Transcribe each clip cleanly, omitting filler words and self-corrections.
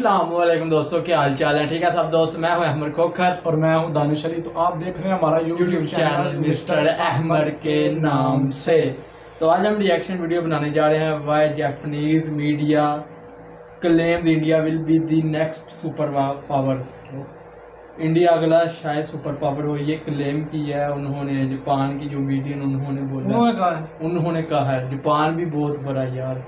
अस्सलाम वालेकुम दोस्तों, क्या हाल चाल है? ठीक है सब दोस्त, मैं हूं अहमद खोखर और मैं हूं दानिश अली। तो आप देख रहे हैं हमारा यूट्यूब चैनल मिस्टर अहमद के नाम से। तो आज हम रिएक्शन वीडियो बनाने जा रहे हैं। Why Japanese media claims India will be the next super power. India अगला शायद सुपर पावर हो, ये क्लेम किया है उन्होंने। जापान की जो मीडिया उन्होंने कहा है जापान भी बहुत बड़ा यार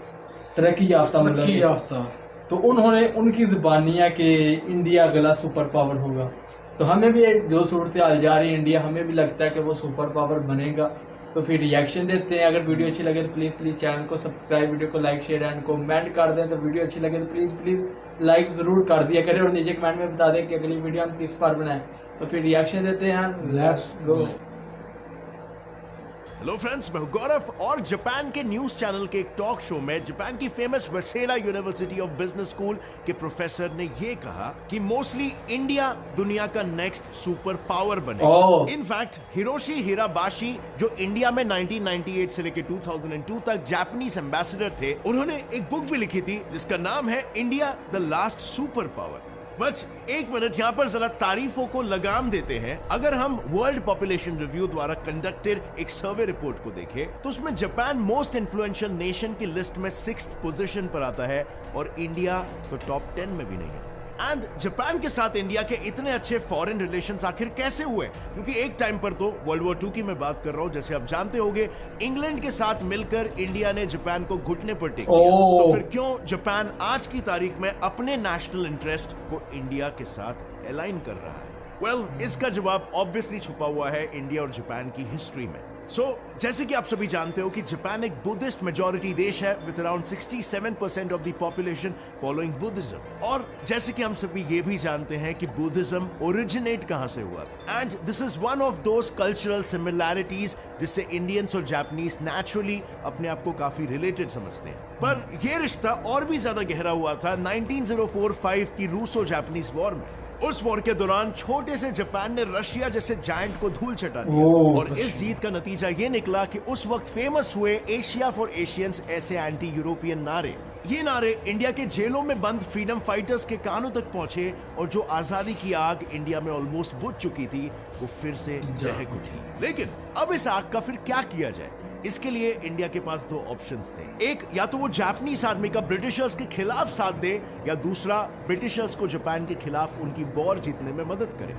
तरक्की याफ्ता तो उन्होंने उनकी जुबानी है कि इंडिया अगला सुपर पावर होगा। तो हमें भी जो सूरत हाल जा रही है इंडिया, हमें भी लगता है कि वो सुपर पावर बनेगा। तो फिर रिएक्शन देते हैं। अगर वीडियो अच्छी लगे तो प्लीज़ चैनल को सब्सक्राइब, वीडियो को लाइक शेयर एंड कमेंट कर दें। तो वीडियो अच्छी लगे तो प्लीज़ लाइक ज़रूर कर दिया करें और नीचे कमेंट में बता दें कि अगली वीडियो हम किस पर बनाएं। तो फिर रिएक्शन देते हैं, लेट्स गो। हेलो फ्रेंड्स, मैं हूं गौरव और जापान के न्यूज चैनल के एक टॉक शो में जापान की famous Waseda university of business school के प्रोफेसर ने ये कहा कि मोस्टली इंडिया दुनिया का नेक्स्ट सुपर पावर बनेगा। इनफैक्ट हिरोशी हिराबाशी जो इंडिया में 1998 से लेकर 2002 तक जापानीज एम्बेसडर थे, उन्होंने एक बुक भी लिखी थी जिसका नाम है India the last super power. बस एक मिनट यहाँ पर जरा तारीफों को लगाम देते हैं। अगर हम वर्ल्ड पॉपुलेशन रिव्यू द्वारा कंडक्टेड एक सर्वे रिपोर्ट को देखें तो उसमें जापान मोस्ट इन्फ्लुएंशियल नेशन की लिस्ट में 6th पोजीशन पर आता है और इंडिया तो टॉप 10 में भी नहीं आता। एंड जापान के साथ इंडिया के इतने अच्छे फॉरेन रिलेशंस आखिर कैसे हुए? क्योंकि एक टाइम पर तो वर्ल्ड वॉर 2 की मैं बात कर रहा हूं, जैसे आप जानते होंगे इंग्लैंड के साथ मिलकर इंडिया ने जापान को घुटने पर टेक दिया। तो फिर क्यों जापान आज की तारीख में अपने नेशनल इंटरेस्ट को इंडिया के साथ अलाइन कर रहा है? वेल, इसका जवाब ऑब्वियसली छुपा हुआ है इंडिया और जापान की हिस्ट्री में। जैसे कि आप सभी जानते हो कि जापान एक बुद्धिस्ट मेजॉरिटी देश है with around 67% of the population following Buddhism. और जैसे कि हम सभी ये भी जानते हैं कि बुद्धिज्म ओरिजिनेट कहां से हुआ था। And this is one of those cultural similarities जिससे इंडियंस और जापानीज नेचुरली अपने आप को काफी रिलेटेड समझते हैं। पर यह रिश्ता और भी ज्यादा गहरा हुआ था 1945 की रूसो जापानीज वॉर में। उस वॉर के दौरान छोटे से जापान ने रशिया जैसे जायंट को धूल चटा दिया और इस जीत का नतीजा ये निकला कि उस वक्त फेमस हुए एशिया फॉर एशियंस ऐसे एंटी यूरोपियन नारे। ये नारे इंडिया के जेलों में बंद फ्रीडम फाइटर्स के कानों तक पहुंचे और जो आजादी की आग इंडिया में ऑलमोस्ट बुझ चुकी थी वो फिर से दहक उठी। लेकिन अब इस आग का फिर क्या किया जाए? इसके लिए इंडिया के पास 2 ऑप्शंस थे। एक, या तो वो जापानीज आर्मी का ब्रिटिशर्स के खिलाफ साथ दे, या दूसरा ब्रिटिशर्स को जापान के खिलाफ उनकी वॉर जीतने में मदद करे,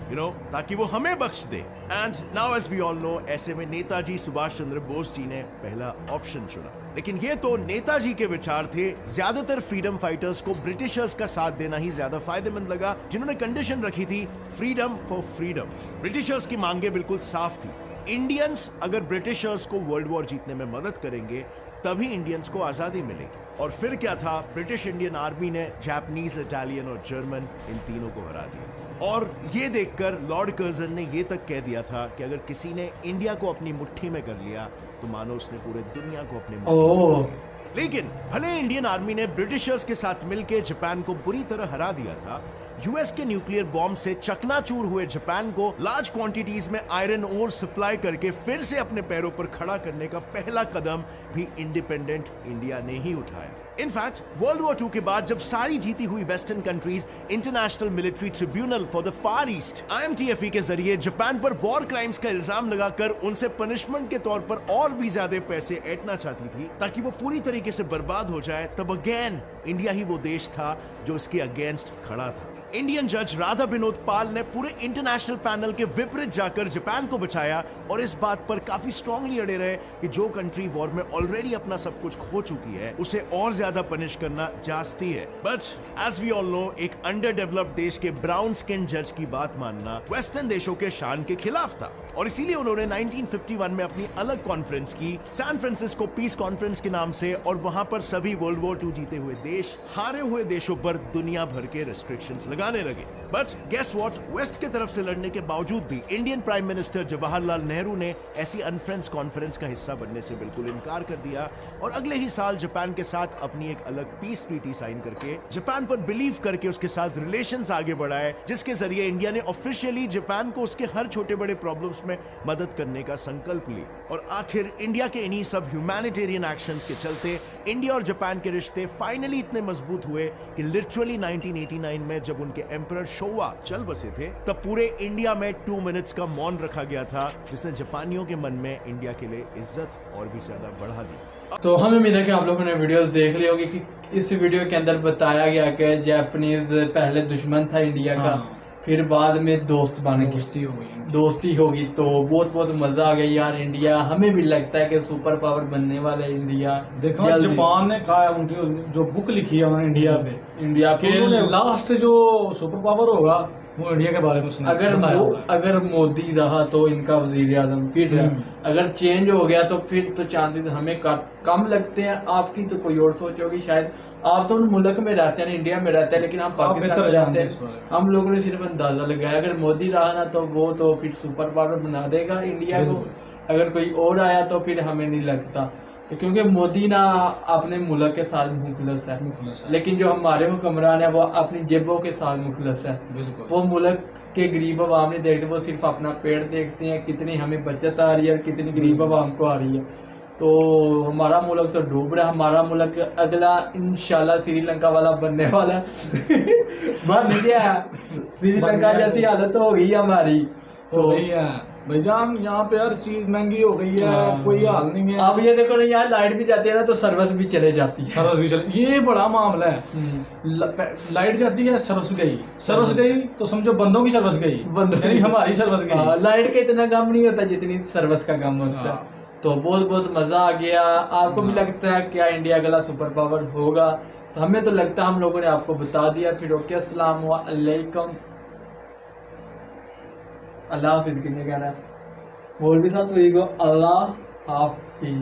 ताकि वो हमें बख्श दे। And now as we all know, ऐसे में नेताजी सुभाष चंद्र बोस जी ने पहला ऑप्शन चुना। लेकिन ये तो नेताजी के विचार थे। ज्यादातर फ्रीडम फाइटर्स को ब्रिटिशर्स का साथ देना ही ज्यादा फायदेमंद लगा, जिन्होंने कंडीशन रखी थी फ्रीडम फॉर फ्रीडम। ब्रिटिशर्स की मांगे बिल्कुल साफ थी। इंडियंस अगर ब्रिटिशर्स को वर्ल्ड वॉर जीतने में मदद करेंगे तभी इंडियंस को आजादी मिलेगी। और फिर क्या था, ब्रिटिश इंडियन आर्मी ने जापानीज, इटालियन और जर्मन इन तीनों को हरा दिया। और ये देखकर लॉर्ड कर्जन ने ये तक कह दिया था कि अगर किसी ने इंडिया को अपनी मुट्ठी में कर लिया तो मानो उसने पूरे दुनिया को अपने मुट्ठी में। लेकिन भले इंडियन आर्मी ने ब्रिटिशर्स के साथ मिलकर जापान को बुरी तरह हरा दिया था, यूएस के न्यूक्लियर बॉम्ब से चकनाचूर हुए जापान को लार्ज क्वांटिटीज में आयरन ओर सप्लाई करके फिर से अपने पैरों पर खड़ा करने का पहला कदम भी इंडिपेंडेंट इंडिया ने ही उठाया। इनफैक्ट वर्ल्ड वॉर 2 के बाद जब सारी जीती हुई western countries international military tribunal for the far east IMTFE के जरिए जापान पर वॉर क्राइम्स का इल्जाम लगाकर उनसे पनिशमेंट के तौर पर और भी ज्यादा पैसे ऐंठना चाहती थी ताकि वो पूरी तरीके से बर्बाद हो जाए, तब अगेन इंडिया ही वो देश था जो इसके अगेंस्ट खड़ा था। इंडियन जज राधा विनोद पाल ने पूरे इंटरनेशनल पैनल के विपरीत जाकर जापान को बचाया और इस बात पर काफी स्ट्रांगली अड़े रहे कि जो कंट्री वॉर में ऑलरेडी अपना सब कुछ खो चुकी है उसे और ज्यादा पनिश करना जास्ती है। But as we all know, एक अंडर डेवलप्ड देश के ब्राउन स्किन जज की बात मानना वेस्टर्न देशों के शान के खिलाफ था और इसीलिए उन्होंने 1951 में अपनी अलग कॉन्फ्रेंस की, सैन फ्रांसिस्को पीस कॉन्फ्रेंस के नाम से, और वहां पर सभी वर्ल्ड वॉर 2 जीते हुए देश हारे हुए देशों पर दुनिया भर के रेस्ट्रिक्शंस लगाने लगे। बट गेस व्हाट, वेस्ट की तरफ से लड़ने के बावजूद भी Indian prime minister Jawaharlal Nehru ने ऐसी अनफ्रेंड्स कॉन्फ्रेंस का हिस्सा बनने से बिल्कुल इनकार कर दिया और अगले ही साल जापान के साथ अपनी एक अलग पीस ट्रीटी साइन करके जापान पर बिलीव करके उसके साथ रिलेशंस आगे बढ़ाए, जिसके जरिए इंडिया ने ऑफिशियली जापान को उसके हर छोटे बड़े प्रॉब्लम्स में मदद करने का संकल्प ली। और आखिर इंडिया के इन्हीं सब ह्यूमैनिटेरियन एक्शंस के चलते इंडिया और जापान के रिश्ते फाइनली इतने मजबूत हुए कि लिटरली 1989 में जब उनके एम्परर शोवा चल बसे थे, तब पूरे इंडिया में 2 मिनट्स का मौन रखा गया था, जिसने जापानियों के मन में इंडिया के लिए इज्जत और भी ज्यादा बढ़ा दी। तो हमें उम्मीद है कि आप लोगों ने वीडियोस देख ली होगी कि इस वीडियो के अंदर बताया गया कि जापानीज पहले दुश्मन था इंडिया का, फिर बाद में दोस्त बन गए, दोस्ती होगी। तो बहुत मजा आ गया यार। इंडिया हमें भी लगता है कि सुपर पावर बनने वाला है इंडिया। देखो जापान ने कहा है, उनकी जो बुक लिखी है उन्होंने इंडिया के लास्ट जो सुपर पावर होगा वो इंडिया के बारे में सुना। अगर मोदी रहा तो इनका वजीर आजम, फिर अगर चेंज हो गया तो फिर तो चांसेस हमें कम लगते हैं। आपकी तो कोई और सोच होगी शायद। आप तो उन मुल्क में रहते हैं, इंडिया में रहते हैं, लेकिन हम पाकिस्तान में रहते हैं। हम लोगों ने सिर्फ अंदाजा लगाया। अगर मोदी रहा ना तो वो तो फिर सुपर पावर बना देगा इंडिया को। अगर कोई और आया तो फिर हमें नहीं लगता, क्योंकि मोदी ना अपने मुल्क के साथ मुखलस है, लेकिन जो हमारे हुक्मरान है वो अपनी जेबों के साथ मुखलस है। वो मुल्क के गरीब आवाम नहीं देखते, वो सिर्फ अपना पेड़ देखते हैं, कितनी हमें बचत आ रही है, कितनी गरीब आवाम को आ रही है। तो हमारा मुल्क तो डूब रहा है। हमारा मुल्क अगला इंशाल्लाह श्रीलंका वाला बनने वाला है। बन गया, श्रीलंका जैसी हालत हो गई हमारी। तो भाईजान यहाँ पे हर चीज महंगी हो गई है, कोई हाल नहीं है। अब ये देखो ना, यहाँ लाइट भी जाती है ना तो सर्विस भी चले जाती है। सर्विस भी चले, ये बड़ा मामला है। लाइट जाती है, सर्विस गई तो समझो बंदों की सर्विस गई, यानी हमारी सर्विस गई। लाइट का इतना काम नहीं होता जितनी सर्विस का काम होता है। तो बहुत मजा आ गया। आपको भी लगता है क्या इंडिया अगला सुपर पावर होगा? तो हमें तो लगता है हम लोगों ने आपको बता दिया। फिर ओके, अस्सलाम वालेकुम, अल्लाह हाफिज। कितने कहना है? बोल भी साथ, अल्लाह हाफिज।